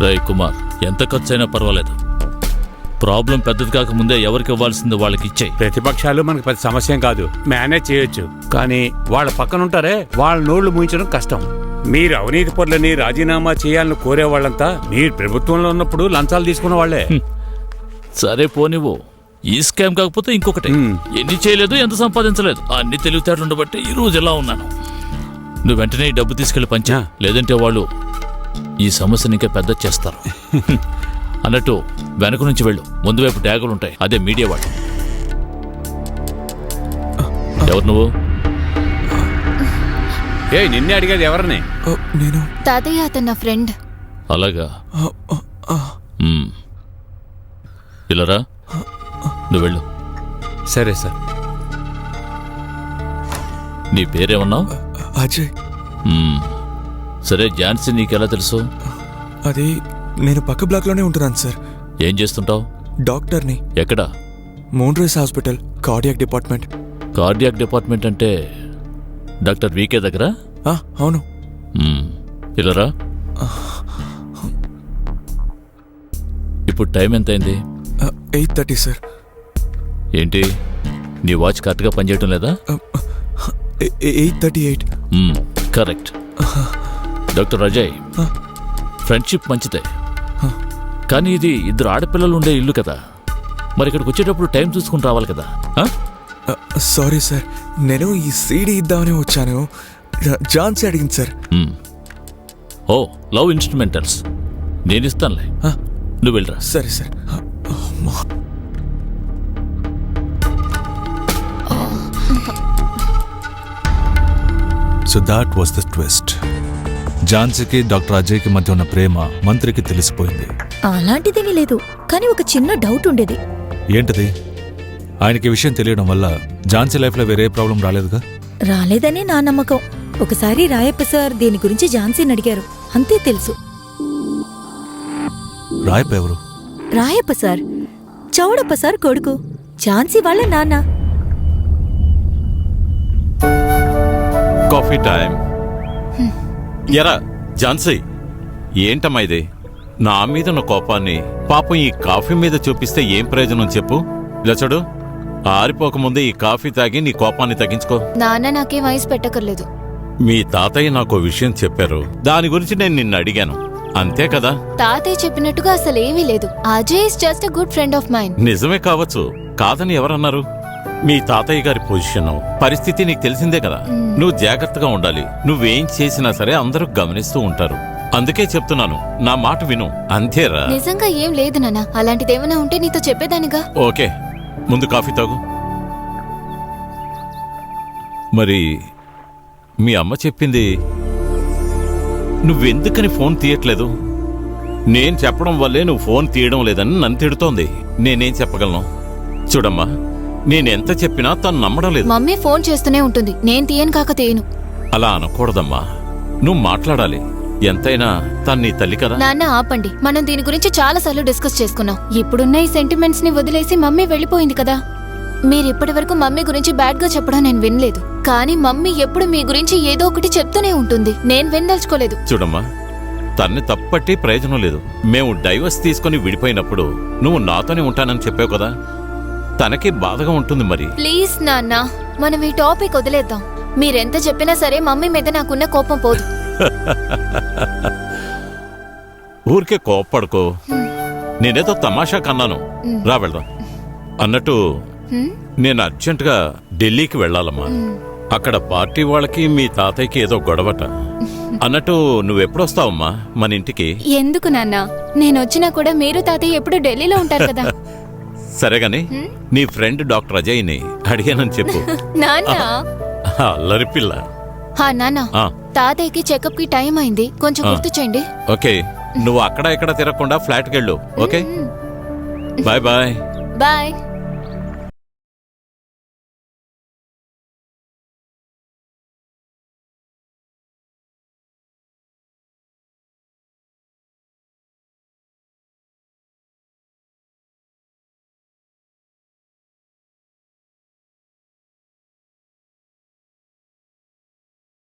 రై కుమార్, ఎంత ఖర్చైనా పర్వాలేదు. ప్రాబ్లం పెద్దది కాకముందే ఎవరికి ఇవ్వాల్సింది వాళ్ళకి ఇచ్చేయి. ప్రతిపక్షాలు మనకు పెద్ద సమస్యం కాదు, మేనేజ్ చేయొచ్చు. కానీ వాళ్ళ పక్కన ఉంటారే, వాళ్ళ నోళ్లు మూయించడం కష్టం. మీరు అవినీతి పరులని రాజీనామా చేయాలని కోరే వాళ్ళంతా మీరు ప్రభుత్వంలో ఉన్నప్పుడు లంచాలు తీసుకున్న వాళ్లే. సరే పోనివ్వు, ఈ స్కామ్ కాకపోతే ఇంకొకటి. ఎన్ని చేయలేదు, ఎంత సంపాదించలేదు, అన్ని తెలివితేటలు ఉండబట్టి ఈ రోజు ఎలా ఉన్నాను. నువ్వు వెంటనే ఈ డబ్బు తీసుకెళ్లి పంచా, లేదంటే వాళ్ళు ఈ సమస్యని ఇంకా పెద్ద చేస్తారు. అన్నట్టు వెనక నుంచి వెళ్ళు, ముందు వైపు ట్యాగులు ఉంటాయి, అదే మీడియా వాళ్ళు. ఎవరు నువ్వు? నిన్నే అడిగేది ఎవరిని? నేను తాతయ్య, అతను నా ఫ్రెండ్. అలాగా, ఇలారా, నువ్వు వెళ్ళు. సరే సార్. నీ పేరేమన్నావు? అజయ్. సరే, ఝాన్సీ నీకెలా తెలుసు? అది నేను పక్క బ్లాక్లోనే ఉంటున్నాను సార్. ఏం చేస్తుంటావు? డాక్టర్ని. ఎక్కడ? Moonrise hospital, cardiac department. Cardiac department అంటే డాక్టర్ వీకే దగ్గర? అవును. ఇలారా. ఇప్పుడు టైం ఎంతైంది? 8:30 సార్. ఏంటి, నీ వాచ్ కరెక్ట్గా పనిచేయటం లేదా? 8:38. కరెక్ట్. డాక్టర్ అజయ్, ఫ్రెండ్షిప్ మంచిదే, కానీ ఇది ఇద్దరు ఆడపిల్లలు ఉండే ఇల్లు కదా, మరి ఇక్కడికి వచ్చేటప్పుడు టైం చూసుకుని రావాలి కదా. సారీ సార్, నేను ఈ సీడీ ఇద్దామని వచ్చాను. ఝాన్సీ అడిగింది సార్. ఓ, లవ్ ఇన్స్ట్రుమెంటల్స్ నేను ఇస్తానులే, నువ్వు వెళ్ళరా. సరే sir. So that was the twist. ఝాన్సీకి డాక్టర్ అజయ్కి మధ్య ఉన్న ప్రేమ మంత్రికి తెలిసిపోయింది. అలాంటిదేమీ లేదు, కానీ ఒక చిన్న డౌట్ ఉండేది. ఏంటిది? ఆయనకి విషయం తెలియడం వల్ల ఝాన్సీ లైఫ్లో వేరే ప్రాబ్లం రాలేదుగా? రాలేదనే నా నమ్మకం. ఒకసారి రాయప్ప సార్ దీని గురించి ఝాన్సీని అడిగారు, అంతే తెలుసు. రాయప్ప ఎవరు? రాయప్ప సార్ చౌడప్ప సార్ కొడుకు, ఝాన్సీ వాళ్ళ నాన్న. Coffee time. ఎరా ఝాన్సీ, ఏంటమ్మా ఇది? నా మీద ఉన్న కోపాన్ని పాపం ఈ కాఫీ మీద చూపిస్తే ఏం ప్రయోజనం చెప్పు. ఇలా చూడు, ఆరిపోకముందే ఈ కాఫీ తాగి నీ కోపాన్ని తగ్గించుకో. నాన్న నాకేం వయసు పెట్టకర్లేదు. మీ తాతయ్య నాకు విషయం చెప్పారు, దాని గురించి నేను నిన్ను అడిగాను, అంతే కదా? తాతయ్య చెప్పినట్టుగా అసలు ఏమీ లేదు. Ajay is just a good friend of mine. నిజమే కావచ్చు, కాదని ఎవరన్నారు? మీ తాతయ్య గారి పొజిషన్, పరిస్థితి నీకు తెలిసిందే కదా. నువ్వు జాగ్రత్తగా ఉండాలి. నువ్వేం చేసినా సరే అందరూ గమనిస్తూ ఉంటారు. అందుకే చెప్తున్నాను, నా మాట విను, అంతేరా. నిజంగా ఏం లేదు నాన్న, అలాంటిదేమైనా ఉంటే నీతో చెప్పేదానిగా. ఓకే, ముందు కాఫీ తాగు. మరి మీ అమ్మ చెప్పింది నువ్వెందుకని ఫోన్ తీయట్లేదు? నేను చెప్పడం వల్లే నువ్వు ఫోన్ తీయడం లేదని నన్ను తిడుతోంది. నేనేం చెప్పగలను? చూడమ్మా, నేనెంత చెప్పినా తను నమ్మడం లేదు. మమ్మీ ఫోన్ చేస్తూనే ఉంటుంది, నేను తీయను కాక తీయను. అలా అనకూడదమ్మా, నువ్వు మాట్లాడాలి. ఎంతైనా తను నీ తల్లి కదా. నాన్న ఆపండి, మనం దీని గురించి చాలా సార్లు డిస్కస్ చేసుకున్నాం. ఇప్పుడున్న ఈ సెంటిమెంట్స్ ని వదిలేసి మమ్మీ వెళ్ళిపోయింది కదా. మీరిప్పటి వరకు మమ్మీ గురించి బ్యాడ్ గా చెప్పడం నేను వినలేదు, కానీ మమ్మీ ఎప్పుడు మీ గురించి ఏదో ఒకటి చెప్తూనే ఉంటుంది. నేను వినదలుచుకోలేదు. చూడమ్మా, తన్ని తప్పట్టి ప్రయోజనం లేదు. మేము డైవర్స్ తీసుకుని విడిపోయినప్పుడు నువ్వు నాతోనే ఉంటానని చెప్పావు కదా, తనకి బాధగా ఉంటుంది. మరి ప్లీజ్ నాన్న, మనం ఈ టాపిక్ వదిలేద్దాం. మీరెంత చెప్పినా సరే మమ్మీ మీద నాకున్న కోపం పోదు. ఊరికే కోప్పడుకో, నేనేదో తమాషా కన్నాను. రా వెళ్దాం. అన్నట్టు నేను అర్జెంటుగా ఢిల్లీకి వెళ్ళాలమ్మా. అక్కడ పార్టీ వాళ్ళకి మీ తాతయ్యకి ఏదో గొడవట. అన్నట్టు నువ్వెప్పుడొస్తావమ్మా మన ఇంటికి? ఎందుకు నాన్న, నేనొచ్చినా కూడా మీరు తాతయ్య ఎప్పుడు ఢిల్లీలో ఉంటారు కదా. సరేగాని నీ ఫ్రెండ్ డాక్టర్ అజయ్ని అడిగానని చెప్పు. నాన్న అల్లరి పిల్ల. నాన్న, తాతయ్యకి చెకప్ కి టైం అయింది, కొంచెం గుర్తు చేయండి. ఓకే, నువ్వు అక్కడ ఇక్కడ తిరగకుండా ఫ్లాట్కి వెళ్ళు. Okay, bye bye. బాయ్.